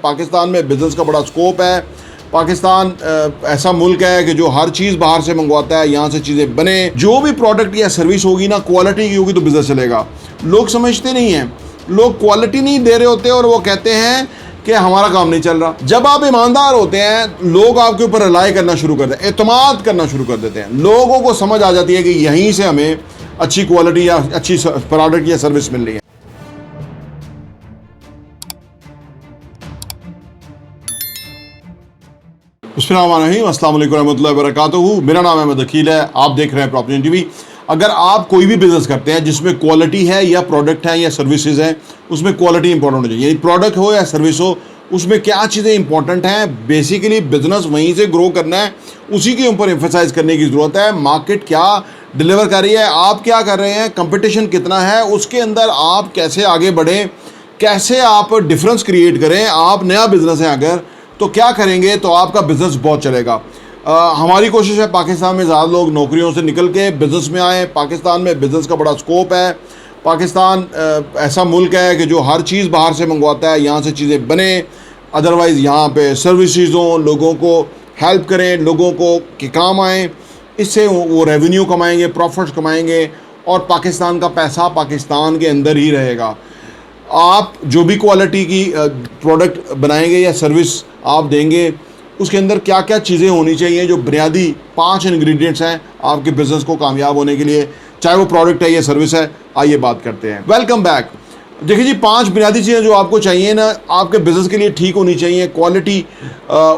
पाकिस्तान में बिज़नेस का बड़ा स्कोप है। पाकिस्तान ऐसा मुल्क है कि जो हर चीज़ बाहर से मंगवाता है, यहाँ से चीज़ें बने। जो भी प्रोडक्ट या सर्विस होगी ना, क्वालिटी की होगी तो बिज़नेस चलेगा। लोग समझते नहीं हैं, लोग क्वालिटी नहीं दे रहे होते और वो कहते हैं कि हमारा काम नहीं चल रहा। जब आप ईमानदार होते हैं, लोग आपके ऊपर रिलाई करना शुरू कर देते हैं, एतमाद करना शुरू कर देते हैं। लोगों को समझ आ जाती है कि यहीं से हमें अच्छी क्वालिटी या अच्छी प्रोडक्ट या सर्विस मिल रही है। अस्सलाम वालेकुम रहमतुल्लाहि व बरकातुहू। मेरा नाम अहमद अकील है, आप देख रहे हैं प्रॉपर्टी टीवी। अगर आप कोई भी बिज़नेस करते हैं जिसमें क्वालिटी है या प्रोडक्ट है या सर्विसेज हैं, उसमें क्वालिटी इंपॉर्टेंट होनी चाहिए। यानी प्रोडक्ट हो या सर्विस हो, उसमें क्या चीज़ें इंपॉर्टेंट हैं। बेसिकली बिजनेस वहीं से ग्रो करना है, उसी के ऊपर एम्फसाइज करने की ज़रूरत है। मार्केट क्या डिलीवर कर रही है, आप क्या कर रहे हैं, कंपटीशन कितना है, उसके अंदर आप कैसे आगे बढ़ें, कैसे आप डिफरेंस क्रिएट करें। आप नया बिज़नेस है अगर, तो क्या करेंगे तो आपका बिज़नेस बहुत चलेगा। हमारी कोशिश है पाकिस्तान में ज़्यादा लोग नौकरियों से निकल के बिज़नेस में आए। पाकिस्तान में बिज़नेस का बड़ा स्कोप है। पाकिस्तान ऐसा मुल्क है कि जो हर चीज़ बाहर से मंगवाता है, यहाँ से चीज़ें बने। अदरवाइज़ यहाँ पे सर्विसेज हों, लोगों को हेल्प करें, लोगों को के काम आएँ, इससे वो रेवेन्यू कमाएंगे, प्रॉफिट्स कमाएंगे और पाकिस्तान का पैसा पाकिस्तान के अंदर ही रहेगा। आप जो भी क्वालिटी की प्रोडक्ट बनाएंगे या सर्विस आप देंगे, उसके अंदर क्या क्या चीज़ें होनी चाहिए, जो बुनियादी 5 इंग्रेडिएंट्स हैं आपके बिज़नेस को कामयाब होने के लिए, चाहे वो प्रोडक्ट है या सर्विस है। आइए बात करते हैं। Welcome back. देखिए जी, 5 बुनियादी चीज़ें जो आपको चाहिए ना, आपके बिज़नेस के लिए ठीक होनी चाहिए। क्वालिटी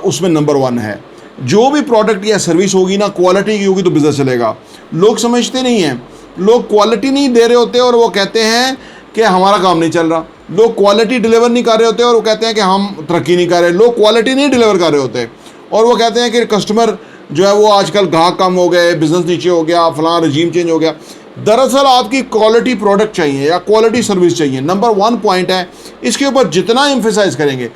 उसमें नंबर 1 है। जो भी प्रोडक्ट या सर्विस होगी ना, क्वालिटी की होगी तो बिज़नेस चलेगा। लोग समझते नहीं हैं, लोग क्वालिटी नहीं दे रहे होते और वो कहते हैं कि हमारा काम नहीं चल रहा। लोग क्वालिटी डिलीवर नहीं कर रहे होते और वो कहते हैं कि हम तरक्की नहीं कर रहे। लोग क्वालिटी नहीं डिलीवर कर रहे होते और वो कहते हैं कि कस्टमर जो है वो आजकल ग्राहक कम हो गए, बिज़नेस नीचे हो गया, फलां रजीम चेंज हो गया। दरअसल आपकी क्वालिटी प्रोडक्ट चाहिए या क्वालिटी सर्विस चाहिए। नंबर 1 पॉइंट है, इसके ऊपर जितना एम्फेसाइज करेंगे।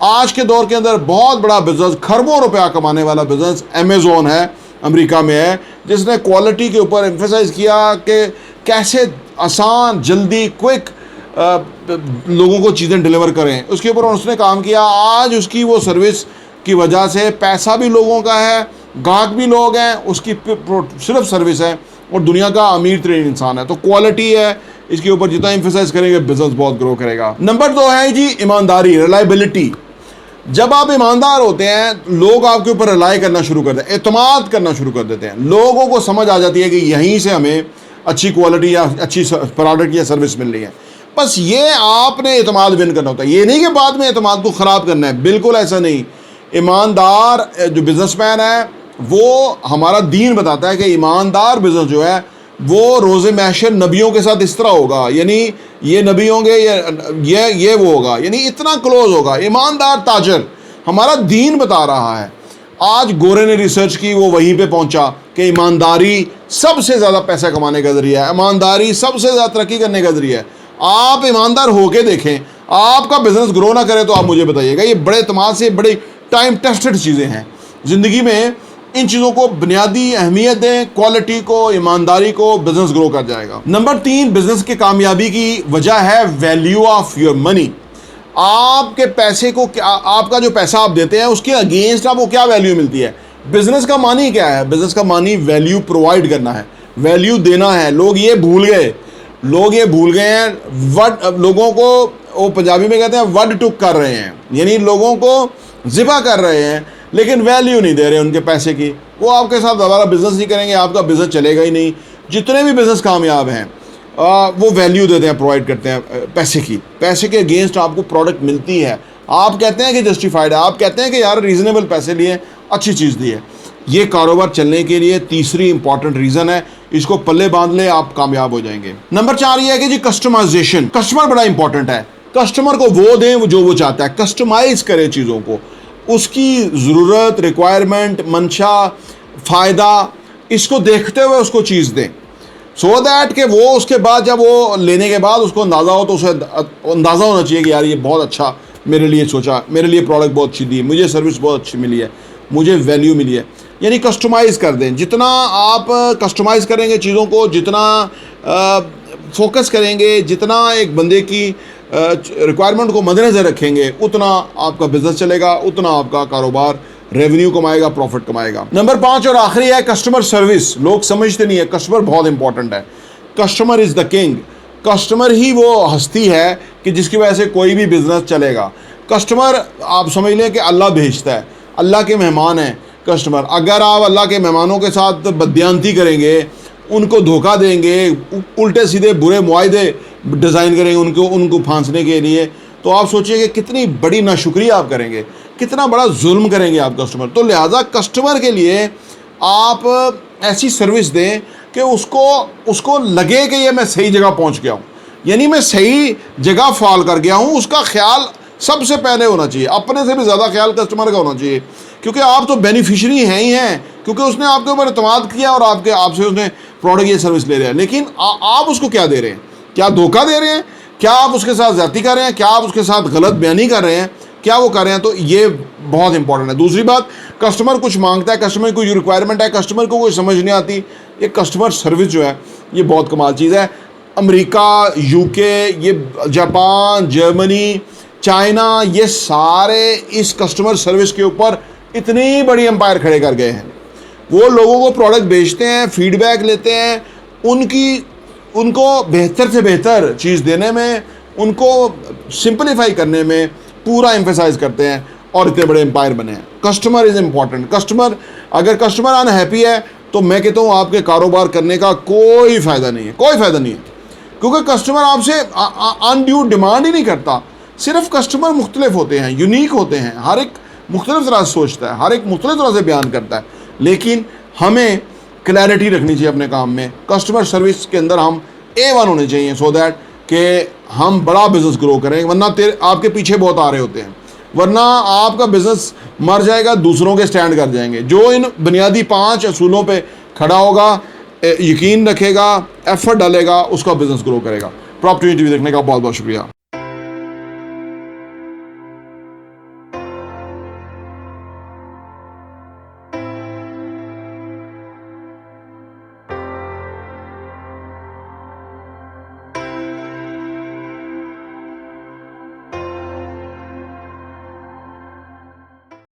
आज के दौर के अंदर बहुत बड़ा बिज़नेस, खरबों रुपया कमाने वाला बिज़नेस अमेज़ॉन है, अमेरिका में है, जिसने क्वालिटी के ऊपर एम्फेसाइज किया कि कैसे आसान, जल्दी, क्विक लोगों को चीज़ें डिलीवर करें। उसके ऊपर उसने काम किया। आज उसकी वो सर्विस की वजह से पैसा भी लोगों का है, ग्राहक भी लोग हैं, उसकी सिर्फ सर्विस है और दुनिया का अमीर तरीन इंसान है। तो क्वालिटी है, इसके ऊपर जितना एम्फेसाइज करेंगे बिजनेस बहुत ग्रो करेगा। नंबर 2 है जी ईमानदारी, रिलायबिलिटी। जब आप ईमानदार होते हैं, लोग आपके ऊपर रिलाई करना शुरू कर देते हैं, एतमाद करना शुरू कर देते हैं। लोगों को समझ आ जाती है कि यहीं से हमें अच्छी क्वालिटी या अच्छी प्रोडक्ट या सर्विस मिल रही है। बस ये आपने एतमाद विन करना होता है, ये नहीं कि बाद में एतमाद को ख़राब करना है। बिल्कुल ऐसा नहीं। ईमानदार जो बिजनेसमैन है, वो हमारा दीन बताता है कि ईमानदार बिजनेस जो है वो रोज़े महशर नबियों के साथ इस तरह होगा। यानी ये नबी होंगे, ये वो होगा, यानी इतना क्लोज होगा। ईमानदार ताजर हमारा दीन बता रहा है। आज गोरे ने रिसर्च की, वो वहीं पे पहुंचा कि ईमानदारी सबसे ज़्यादा पैसा कमाने का ज़रिया है, ईमानदारी सबसे ज़्यादा तरक्की करने का ज़रिया है। आप ईमानदार होके देखें, आपका बिजनेस ग्रो ना करे तो आप मुझे बताइएगा। ये बड़े तमाम से बड़ी टाइम टेस्टेड चीज़ें हैं ज़िंदगी में। इन चीज़ों को बुनियादी अहमियत दें, क्वालिटी को, ईमानदारी को, बिजनेस ग्रो कर जाएगा। नंबर 3 बिजनेस के कामयाबी की वजह है वैल्यू ऑफ योर मनी। आपके पैसे को क्या, आपका जो पैसा आप देते हैं उसके अगेंस्ट आपको क्या वैल्यू मिलती है। बिजनेस का मानी क्या है? बिजनेस का मानी वैल्यू प्रोवाइड करना है, वैल्यू देना है। लोग ये भूल गए हैं। लोगों को वो पंजाबी में कहते हैं वड टुक कर रहे हैं, यानी लोगों को ज़िबा कर रहे हैं लेकिन वैल्यू नहीं दे रहे उनके पैसे की। वो आपके साथ दोबारा बिज़नेस नहीं करेंगे, आपका बिज़नेस चलेगा ही नहीं। जितने भी बिज़नेस कामयाब हैं वो वैल्यू देते हैं, प्रोवाइड करते हैं पैसे की। पैसे के अगेंस्ट आपको प्रोडक्ट मिलती है, आप कहते हैं कि जस्टिफाइड है, आप कहते हैं कि यार रीज़नेबल पैसे लिए, अच्छी चीज़ दी है। ये कारोबार चलने के लिए तीसरी इंपॉर्टेंट रीज़न है। इसको पल्ले बांध ले, आप कामयाब हो जाएंगे। नंबर 4 ये है कि जी कस्टमाइजेशन। कस्टमर बड़ा इंपॉर्टेंट है। कस्टमर को वो दें जो वो चाहता है, कस्टमाइज़ करें चीज़ों को, उसकी ज़रूरत, रिक्वायरमेंट, मंशा, फ़ायदा, इसको देखते हुए उसको चीज़ दें, सो दैट कि वो उसके बाद जब वो लेने के बाद उसको अंदाज़ा हो तो उसे अंदाज़ा होना चाहिए कि यार ये बहुत अच्छा मेरे लिए सोचा, मेरे लिए प्रोडक्ट बहुत अच्छी दी, मुझे सर्विस बहुत अच्छी मिली है, मुझे वैल्यू मिली है। यानी कस्टमाइज़ कर दें। जितना आप कस्टमाइज़ करेंगे चीज़ों को, जितना फोकस करेंगे, जितना एक बंदे की रिक्वायरमेंट को मद्देनज़र रखेंगे, उतना आपका बिजनेस चलेगा, उतना आपका कारोबार रेवेन्यू कमाएगा, प्रॉफिट कमाएगा। नंबर 5 और आखिरी है कस्टमर सर्विस। लोग समझते नहीं है, कस्टमर बहुत इंपॉर्टेंट है। Customer is the king. Customer ही वो हस्ती है कि जिसकी वजह से कोई भी बिजनेस चलेगा। कस्टमर आप समझ लें कि अल्लाह भेजता है, अल्लाह के मेहमान हैं कस्टमर। अगर आप अल्लाह के मेहमानों के साथ बददियानती करेंगे, उनको धोखा देंगे, उल्टे सीधे बुरे मुआहदे डिज़ाइन करेंगे उनको फांसने के लिए, तो आप सोचिए कि कितनी बड़ी नाशुक्री आप करेंगे, कितना बड़ा जुल्म करेंगे आप कस्टमर। तो लिहाजा कस्टमर के लिए आप ऐसी सर्विस दें कि उसको लगे कि ये मैं सही जगह पहुंच गया हूँ, यानी मैं सही जगह फॉल कर गया हूँ। उसका ख्याल सबसे पहले होना चाहिए, अपने से भी ज़्यादा ख्याल कस्टमर का होना चाहिए, क्योंकि आप तो बेनिफिशरी हैं ही हैं, क्योंकि उसने आपके ऊपर एतमाद किया और आपसे उसने प्रोडक्ट या सर्विस ले रहा है। लेकिन आप उसको क्या दे रहे हैं? क्या धोखा दे रहे हैं? क्या आप उसके साथ ज़्यादती कर रहे हैं? क्या आप उसके साथ गलत बयानी कर रहे हैं? क्या वो कर रहे हैं? तो ये बहुत इंपॉर्टेंट है। दूसरी बात, कस्टमर कुछ मांगता है, कस्टमर को रिक्वायरमेंट है, कस्टमर को कोई समझ नहीं आती, ये कस्टमर सर्विस जो है ये बहुत कमाल चीज़ है। अमेरिका, यूके, ये जापान, जर्मनी, चाइना, ये सारे इस कस्टमर सर्विस के ऊपर इतनी बड़ी एम्पायर खड़े कर गए हैं। वो लोगों को प्रोडक्ट बेचते हैं, फीडबैक लेते हैं, उनको बेहतर से बेहतर चीज़ देने में, उनको सिंपलीफाई करने में पूरा एम्फेसाइज करते हैं और इतने बड़े एम्पायर बने हैं। Customer is important. अगर कस्टमर अनहैप्पी है तो मैं कहता हूँ आपके कारोबार करने का कोई फ़ायदा नहीं है, कोई फ़ायदा नहीं है, क्योंकि कस्टमर आपसे अनड्यू डिमांड ही नहीं करता। सिर्फ कस्टमर मुख्तलिफ होते हैं, यूनिक होते हैं, हर एक मुख्तलिफ तरह से सोचता है, हर एक मुख्तलिफ तरह से बयान करता है। लेकिन हमें क्लैरिटी रखनी चाहिए अपने काम में। कस्टमर सर्विस के अंदर हम A1 होने चाहिए, सो दैट कि हम बड़ा बिजनेस ग्रो करें। वरना आपके पीछे बहुत आ रहे होते हैं, वरना आपका बिजनेस मर जाएगा, दूसरों के स्टैंड कर जाएंगे। जो इन बुनियादी 5 असूलों पे खड़ा होगा, यकीन रखेगा, एफर्ट डालेगा, उसका बिजनेस ग्रो करेगा। प्रॉपर्टी टीवी देखने का बहुत बहुत शुक्रिया।